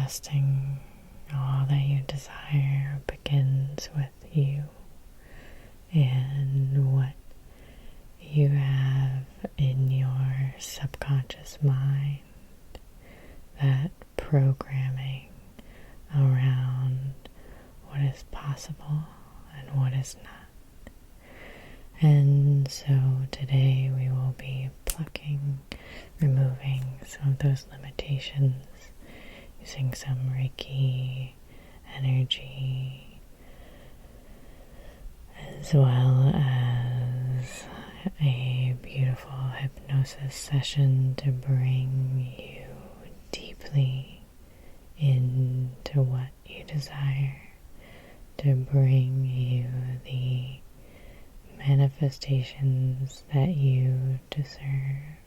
manifesting all that you desire begins with you and what you have in your subconscious mind, that programming around what is possible and what is not. And so today we will be removing some of those limitations, using some reiki energy, as well as a beautiful hypnosis session to bring you deeply into what you desire, to bring you the manifestations that you deserve.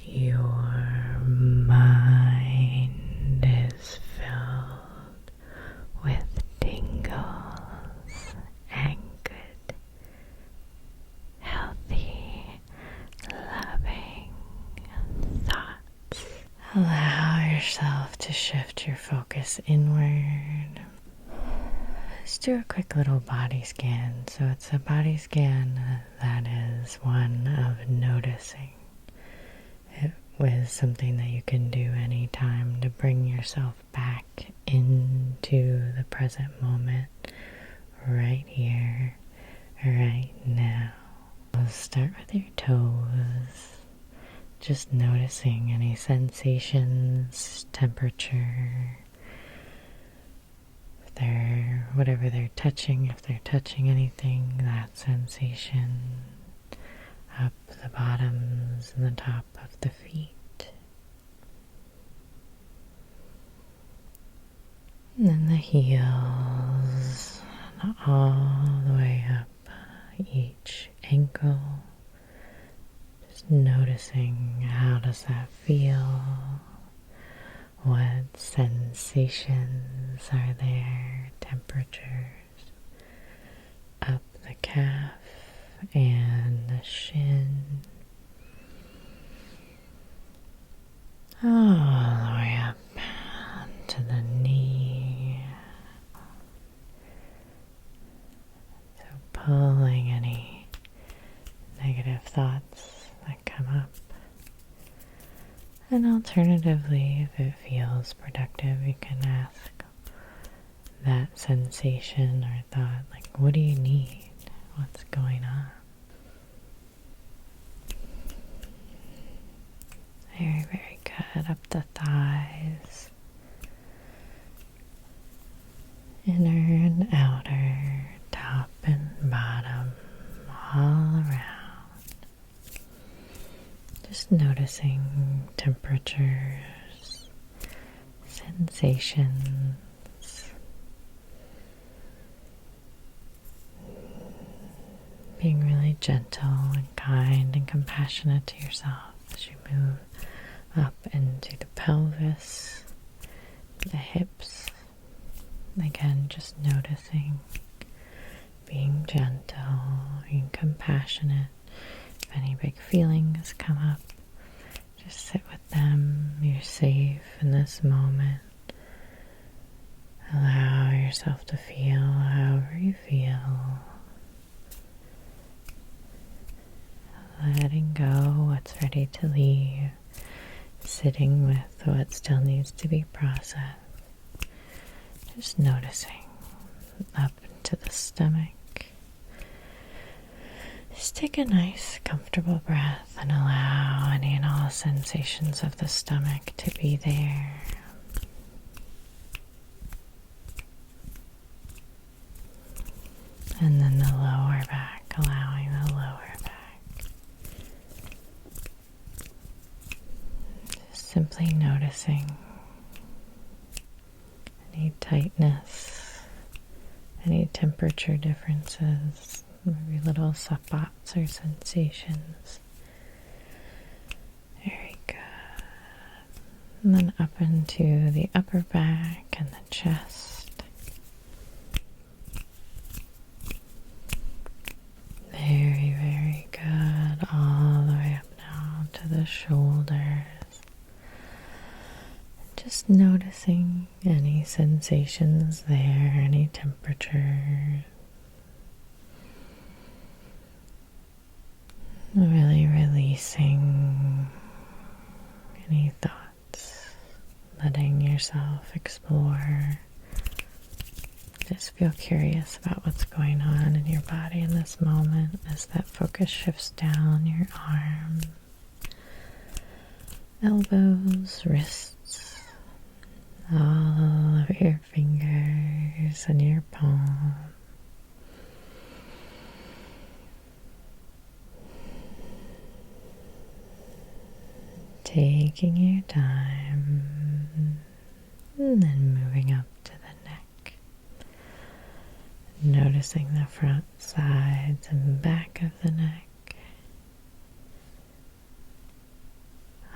Your mind is filled with tingles and good, healthy, loving thoughts. Allow yourself to shift your focus inward. Let's do a quick little body scan. So it's a body scan that is one of noticing. It was something that you can do anytime to bring yourself back into the present moment, right here, right now. We'll start with your toes, just noticing any sensations, temperature, whatever they're touching, if they're touching anything, that sensation, up the bottoms and the top of the feet. And then the heels, and all the way up each ankle. Just noticing, how does that feel? What sensations are there? Temperatures. Up the calf and the shin. All the way up to the knee. So pulling any negative thoughts that come up. And alternatively, if it feels productive, you can ask that sensation or thought, like, what do you need? What's going on? Very, very good. Up the thighs. Inner and outer, top and bottom, all around. Just noticing temperatures, sensations, being really gentle and kind and compassionate to yourself as you move up into the pelvis, the hips. Again, just noticing, being gentle and compassionate. If any big feelings come up, just sit with them. You're safe in this moment. Allow yourself to feel however you feel. Letting go what's ready to leave. Sitting with what still needs to be processed. Just noticing up into the stomach. Just take a nice, comfortable breath and allow any and all sensations of the stomach to be there. And then the lower back, allowing the lower back. Just simply noticing any tightness, any temperature differences, maybe little spots or sensations. Very good. And then up into the upper back and the chest. Very, very good. All the way up now to the shoulders. Just Just noticing any sensations there, any temperature. Really releasing any thoughts, letting yourself explore. Just feel curious about what's going on in your body in this moment as that focus shifts down your arms, elbows, wrists, all of your fingers and your palm. Taking your time and then moving up to the neck. Noticing the front, sides, and back of the neck.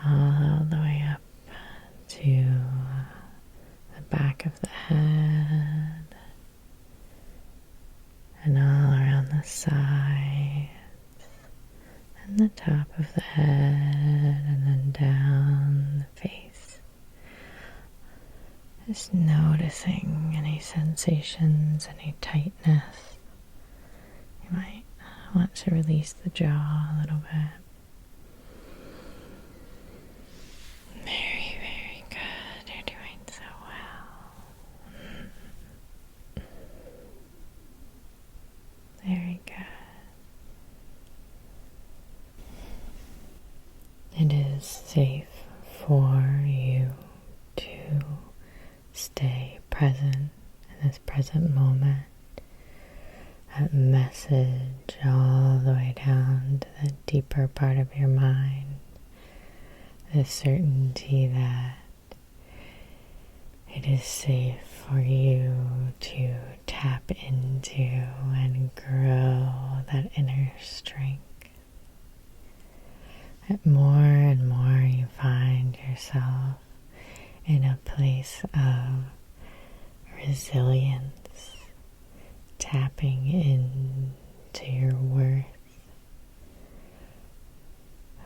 All the way up to the back of the head and all around the sides and the top of the head and then down the face. Just noticing any sensations, any tightness. You might want to release the jaw a little bit. Very, very good. You're doing so well. Very good. It is safe for you to stay present in this present moment. That message all the way down to the deeper part of your mind. The certainty that it is safe for you to tap into and grow that inner strength. That more and more you find yourself in a place of resilience, tapping into your worth,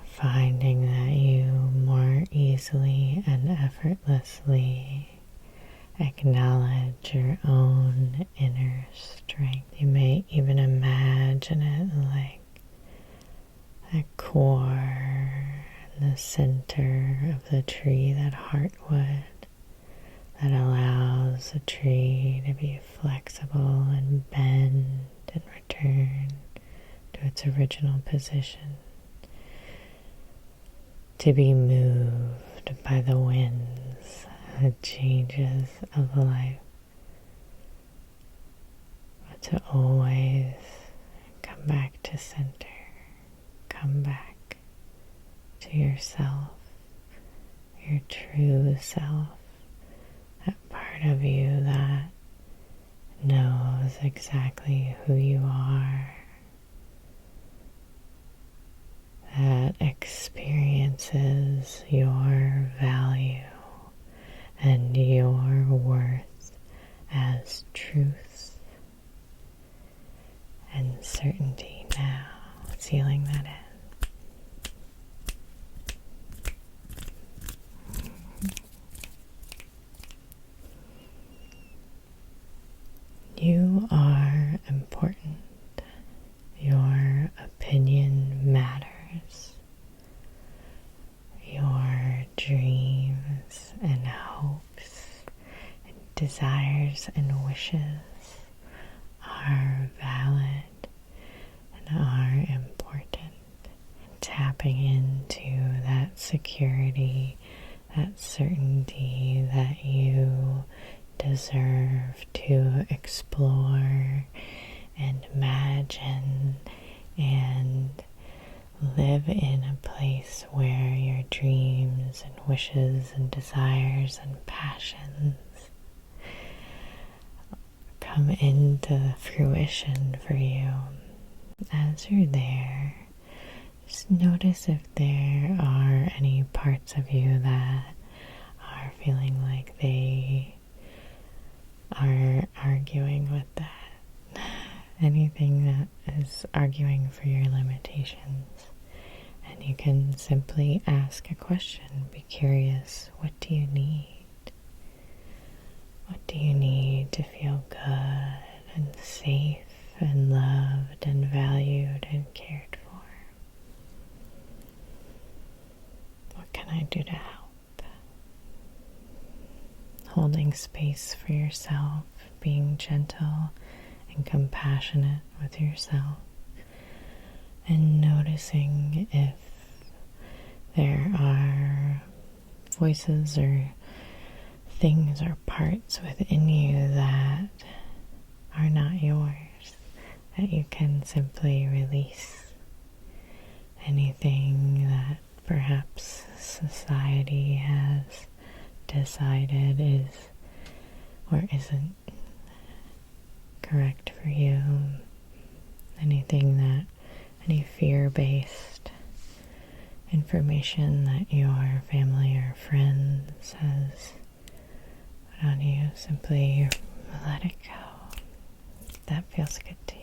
finding that you more easily and effortlessly acknowledge your own inner strength. You may even imagine it like the core and the center of the tree, that heartwood that allows the tree to be flexible and bend and return to its original position, to be moved by the winds, the changes of life, but to always come back to center. Come back to yourself, your true self, that part of you that knows exactly who you are, that experiences your value and your worth as truth and certainty now, sealing that in. You are important. Your opinion matters. Your dreams and hopes and desires and wishes are valid and are important. Tapping into that security, that certainty that you deserve to explore and imagine and live in a place where your dreams and wishes and desires and passions come into fruition for you. As you're there, just notice if there are any parts of you that are feeling like they are arguing with that. Anything that is arguing for your limitations. And you can simply ask a question. Be curious. What do you need? holding space for yourself, being gentle and compassionate with yourself, and noticing if there are voices or things or parts within you that are not yours, that you can simply release. Anything that perhaps society has decided is or isn't correct for you. Any fear-based information that your family or friends has put on you, simply let it go. That feels good to you.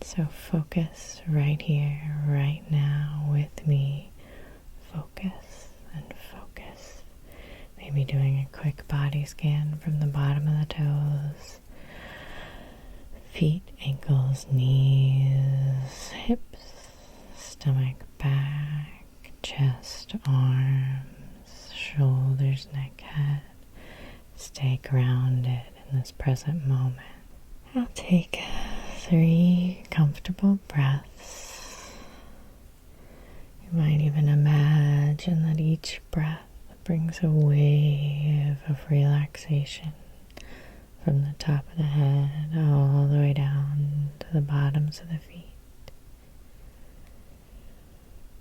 So focus right here, right now with me. Focus and focus. Maybe doing a quick body scan from the bottom of the toes, feet, ankles, knees, hips, stomach, back, chest, arms, shoulders, neck, head. Stay grounded in this present moment. I'll take 3 comfortable breaths. You might even imagine that each breath brings a wave of relaxation from the top of the head all the way down to the bottoms of the feet.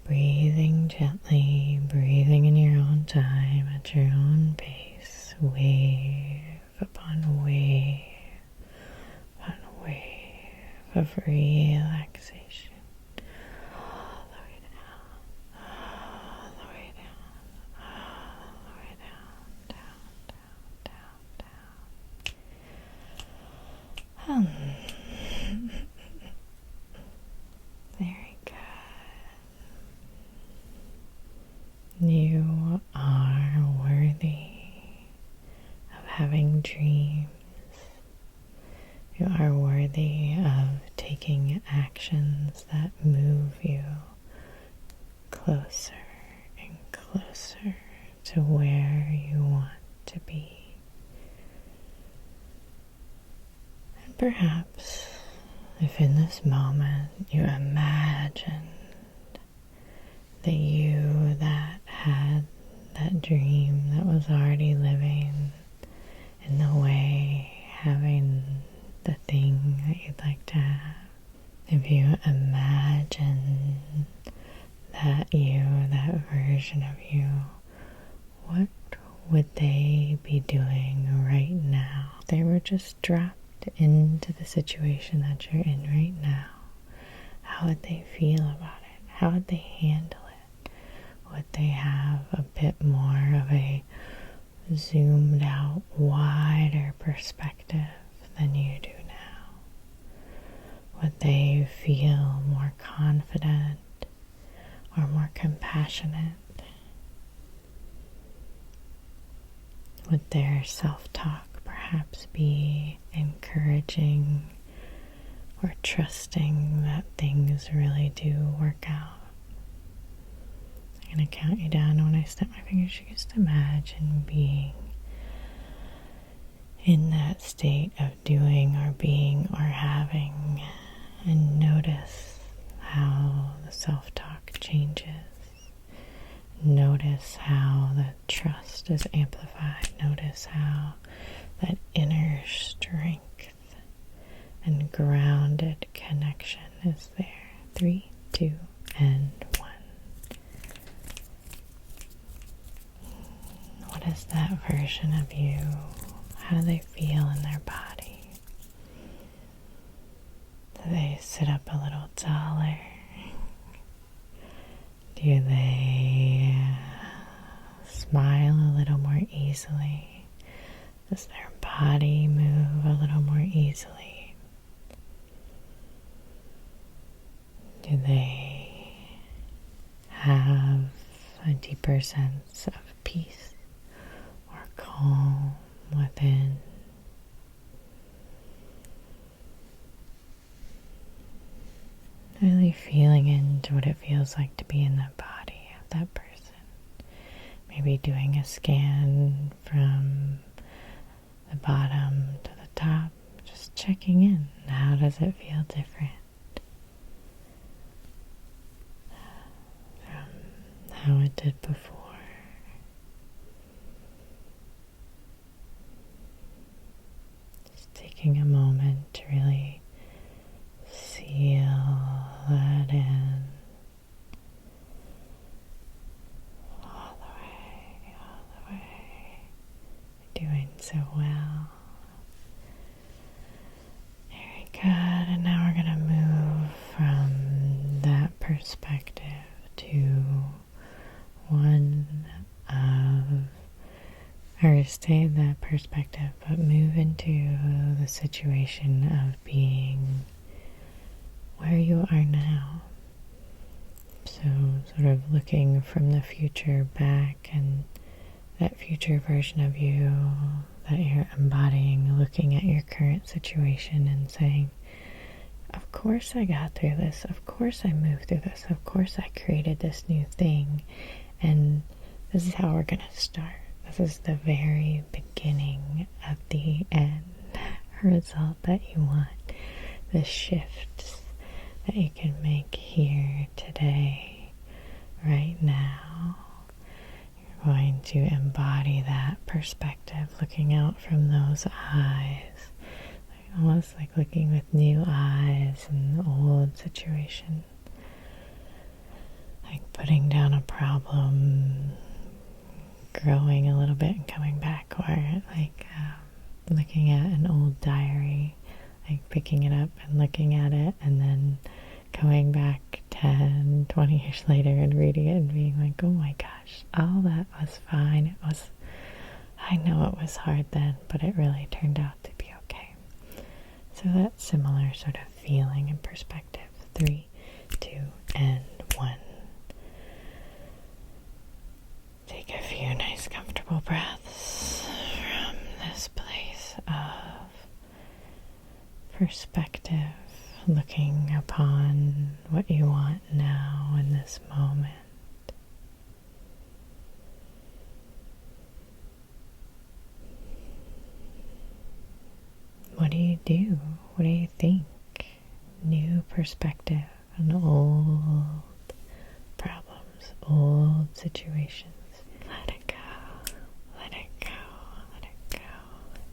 Breathing gently, breathing in your own time, at your own pace, wave upon wave of relaxation. All the way down, all the way down, all the way down, down. Very good. You are worthy of having dreams. You are worthy of taking actions that move you closer and closer to where you want to be. And perhaps if in this moment you imagined that you that had that dream that was already living in the way, having the thing that you'd like to have. If you imagine that you, that version of you, what would they be doing right now? If they were just dropped into the situation that you're in right now, how would they feel about it? How would they handle it? Would they have a bit more of a zoomed out, wider perspective than you do now? Would they feel more confident or more compassionate? Would their self-talk perhaps be encouraging or trusting that things really do work out? I'm going to count you down, and when I snap my fingers, you just imagine being in that state of doing or being or having, and notice how the self-talk changes. Notice how the trust is amplified. Notice how that inner strength and grounded connection is there. 3, 2, and 1. What is that version of you? How do they feel in their body? Do they sit up a little taller? Do they smile a little more easily? Does their body move a little more easily? Do they have a deeper sense of peace or calm within? Really feeling into what it feels like to be in the body of that person. Maybe doing a scan from the bottom to the top, just checking in. How does it feel different from how it did before? Just taking a moment to really seal that in. All the way. You're doing so well. Very good. And now we're going to move from that perspective to one of, or stay in that perspective, but move into the situation of being where you are now. So sort of looking from the future back, and that future version of you that you're embodying, looking at your current situation and saying, of course I got through this, of course I moved through this, of course I created this new thing, and this is how we're going to start. This is the very beginning of the end result that you want, the shifts that you can make here today, right now. You're going to embody that perspective, looking out from those eyes, almost like looking with new eyes in the old situation, like putting down a problem, growing a little bit and coming back, or like looking at an old diary, like picking it up and looking at it and then coming back 10, 20 years later and reading it and being like, oh my gosh, all that was fine. I know it was hard then, but it really turned out to be okay. So that similar sort of feeling and perspective. 3, 2, and 1. Take a few nice comfortable breaths from this place of perspective, looking upon what you want now in this moment. What do you do? What do you think? New perspective on old problems, old situations. Let it go, let it go, let it go,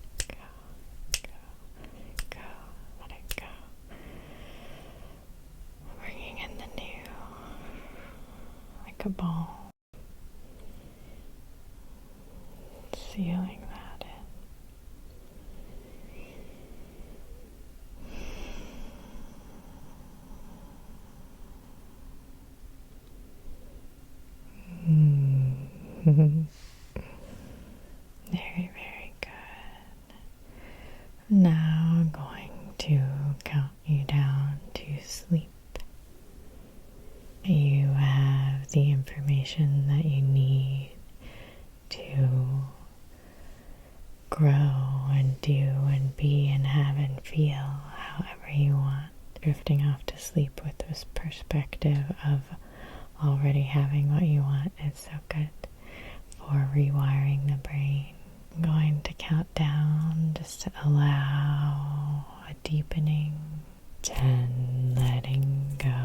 let it go, go, let it go. Bringing in the new, like a ball. Sealing that in. Very, very good. Now I'm going to count you down to sleep. You have the information that you need to grow and do and be and have and feel however you want. Drifting off to sleep with this perspective of already having what you want is so good for rewiring the brain. I'm going to count down just to allow a deepening. 10, letting go.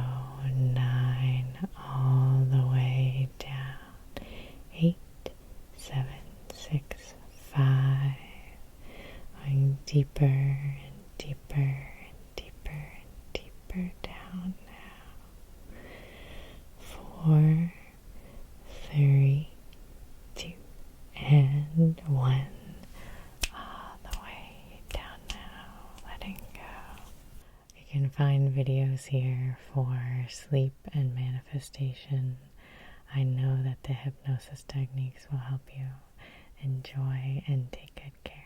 9, all the way down. 8, 7, 6, 5. Going deeper and deeper and deeper and deeper down now. 4, 3, 2, and 1. All the way down now, letting go. You can find videos here for sleep and manifestation. I know that the hypnosis techniques will help you. Enjoy and take good care.